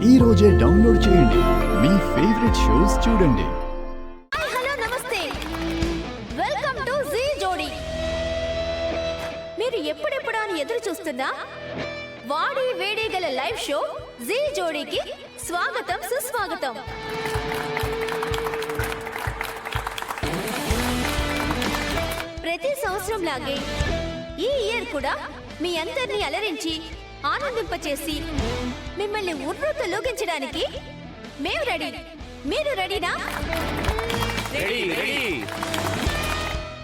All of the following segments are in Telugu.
ఈ రోజే డౌన్లోడ్ చేయండి. మీ ఫేవరెట్ షోస్ చూడండి. హలో నమస్తే, వెల్కమ్ టు జీ జోడీ. మీరు ఎప్పుడెప్పుడు అని ఎదురు చూస్తున్నా వాడి వేడి గల లైవ్ షో జీ జోడీకి స్వాగతం సుస్వాగతం. ప్రతి సంవత్సరం లాగే ఈ ఇయర్ కూడా మీ అందరినీ అలరించి ఆనందింపచేసి మిమ్మల్ని ఉర్రు తొలగించడానికి మేము రెడీ. మీరు రెడీనా?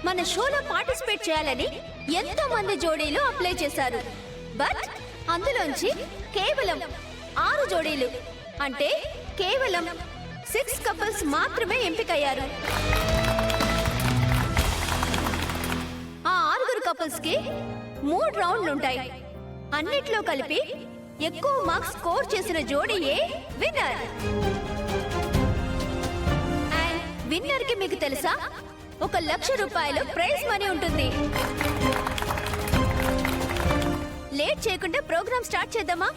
మన షోలో పార్టిసిపేట్ చేయాలని ఎంతో మంది జోడీలు అప్లై చేశారు. బట్ అందులోంచి కేవలం 6 జోడీలు, అంటే కేవలం 6 కపుల్స్ మాత్రమే ఎంపికయ్యారు. ఆ 6 కపుల్స్ కి 3 రౌండ్లు ఉంటాయి. అన్నిట్లో కలిపి ఎక్కువ మార్క్స్ స్కోర్ చేసిన జోడీయే విన్నర్. అండ్ విన్నర్ కి మీకు తెలుసా, 1,00,000 రూపాయలు ప్రైజ్ మనీ ఉంటుంది. లేట్ చేయకుండా ప్రోగ్రామ్ స్టార్ట్ చేద్దామా?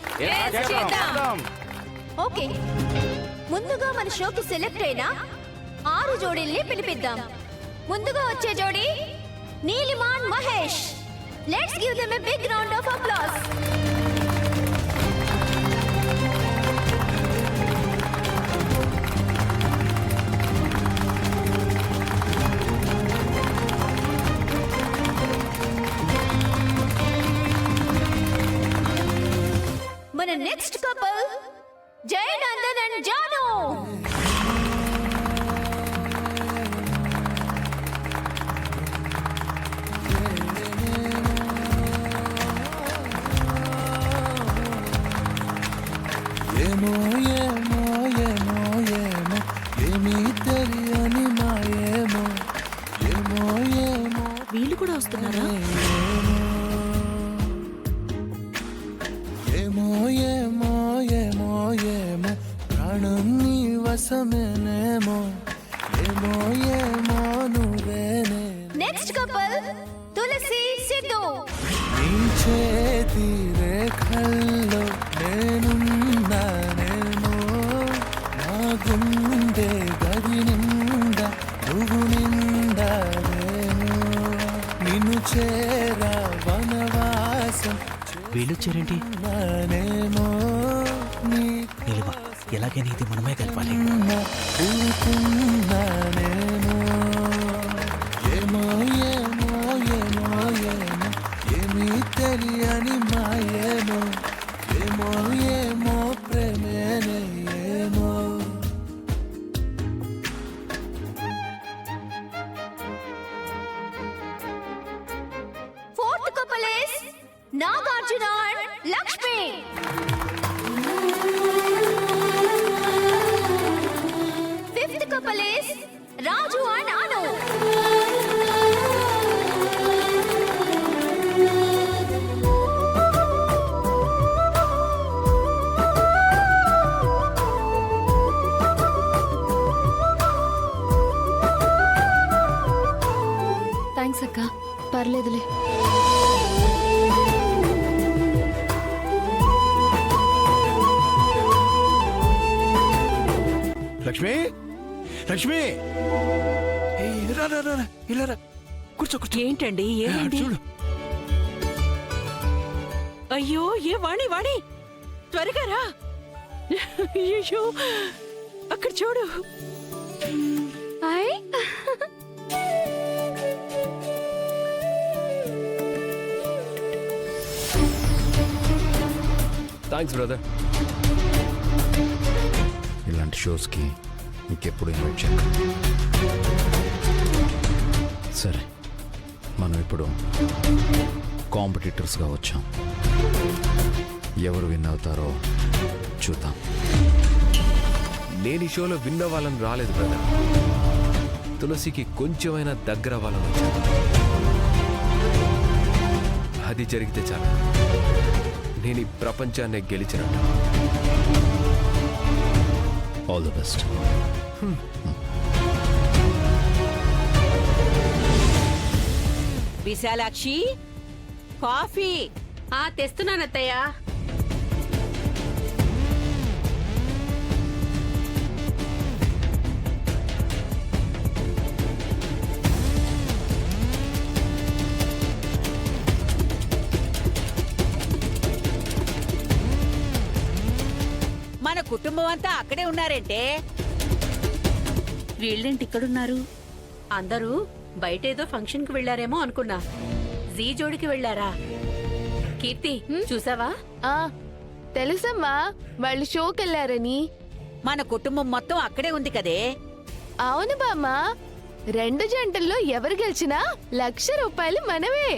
ఓకే, ముందుగా మన షోకి సెలెక్ట్ అయిన 6 జోడీల్ని పిలిపిద్దాం. ముందుగా వచ్చే జోడీ నీలిమాన్ Mahesh. Let's give them a big round of applause. మన next couple Jayanandan and Janu. ఏమో ఏమో ఏమో ఏమో ఏమీ తెలియని మాయేమో ఏమో ఏమో. వీళ్ళు కూడా వస్తున్నారా? ఏమో ఏమో ఏమో ఏమో ప్రాణం నీ వశమేనేమో ఏమో ఏమో నువ్వేనే. నెక్స్ట్ కపుల్ తులసి సిద్ధు. నీ చేతి రేఖల్లో నేనున్నానేమో, నా గుండె గది నిండా నువ్వు నిండాలేమో, నిన్ను చేరా వనవాసం వీళ్ళొచ్చారేంటి? నేమో నిలువ ఎలాగైనా ఇది మనమే గెలవాలి. ఊరుకున్నానేమో ఏమో ఏమో ఏమో ఏమో ఏమీ తెలియని మాయేమో ఏమో ఏమో ప్రేమేనే ఏమో. Fourth couple is Nagarjuna and Lakshmi. Fifth couple is Raju and Anu. Thanks అక్క, పర్లేదులే. లక్ష్మి, లక్ష్మి, రా రా రా, ఇలా రా, కూర్చో కూర్చో. ఏంటండి, ఏమైంది? చూడు. అయ్యో, ఏ వాణి వాణి, త్వరగా రా. అయ్యో, అక్కడ చూడు. Thanks brother. ఇలాంటి షోస్కి ఇంకెప్పుడు ఇన్వైట్ చేయను. సరే, మనం ఇప్పుడు కాంపిటీటర్స్గా వచ్చాం. ఎవరు విన్ అవుతారో చూద్దాం. నేను ఈ షోలో విన్ అవ్వాలని రాలేదు బ్రదర్. తులసికి కొంచెమైనా దగ్గర అవ్వాలని వచ్చాను. అది జరిగితే చాలు, నేను ఈ ప్రపంచాన్ని గెలిచినట్టు. All the best. Vishalakshi, coffee. తెస్తున్నానత్తయ్య. మన కుటుంబం అంతా అక్కడే ఉన్నారంటే. వీళ్ళేంటి ఇక్కడున్నారు? అందరూ బయటేదో ఫంక్షన్ కు వెళ్లారేమో అనుకున్నా. జీ జోడికి వెళ్లారా? కీర్తి చూసావా? తెలుసమ్మా, వాళ్ళు షోకెళ్ళారని. మన కుటుంబం మొత్తం అక్కడే ఉంది కదే. అవును బామ్మ, 2 జంటల్లో ఎవరు గెలిచినా ₹1,00,000 మనమే.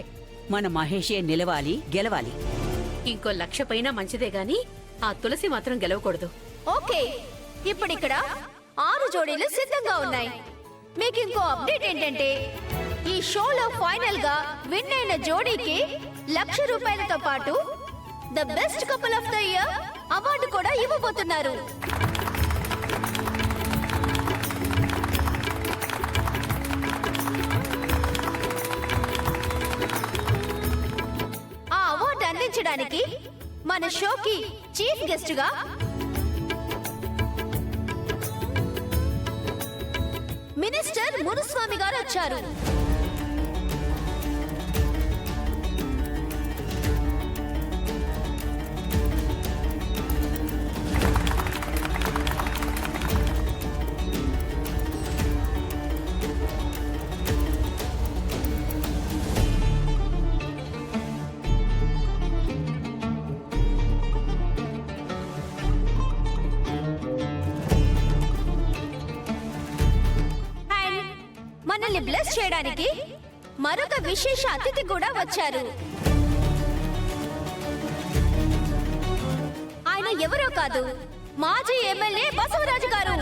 మన మహేషే నిలవాలి, గెలవాలి. ఇంకో 1,00,000 పైన మంచిదే గాని ఆ తులసి మాత్రం గెలవకూడదు. ఓకే, ఇప్పుడిక్కడ 6 జోడీలు సిద్ధంగా ఉన్నాయి. మీకు ఇంకో అప్డేట్ ఏంటంటే ఈ షోలో ఫైనల్ గా విన్ అయిన జోడీకి ₹1,00,000తో పాటు the best couple of the year award కూడా ఇవ్వబోతున్నారు. ఆ అవార్డు అందించడానికి మన షోకి చీఫ్ గెస్ట్ గా మినిస్టర్ మునుస్వామి గారు వచ్చారు. అండ్ మనల్ని బ్లెస్ చేయడానికి మరొక విశేష అతిథి కూడా వచ్చారు. ఆయన ఎవరో కాదు, మాజీ ఎమ్మెల్యే బసవరాజు గారు.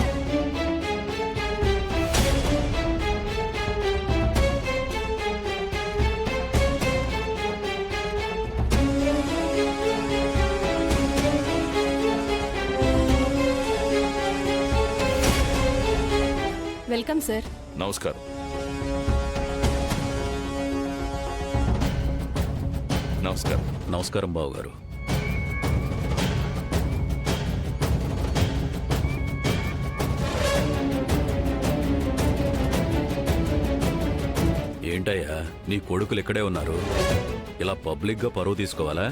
Welcome sir. నమస్కారం. నమస్కారం. నమస్కారం బాబు గారు. ఏంటయ్యా, నీ కొడుకులు ఇక్కడే ఉన్నారు, ఇలా పబ్లిక్ గా పరువు తీసుకోవాలా?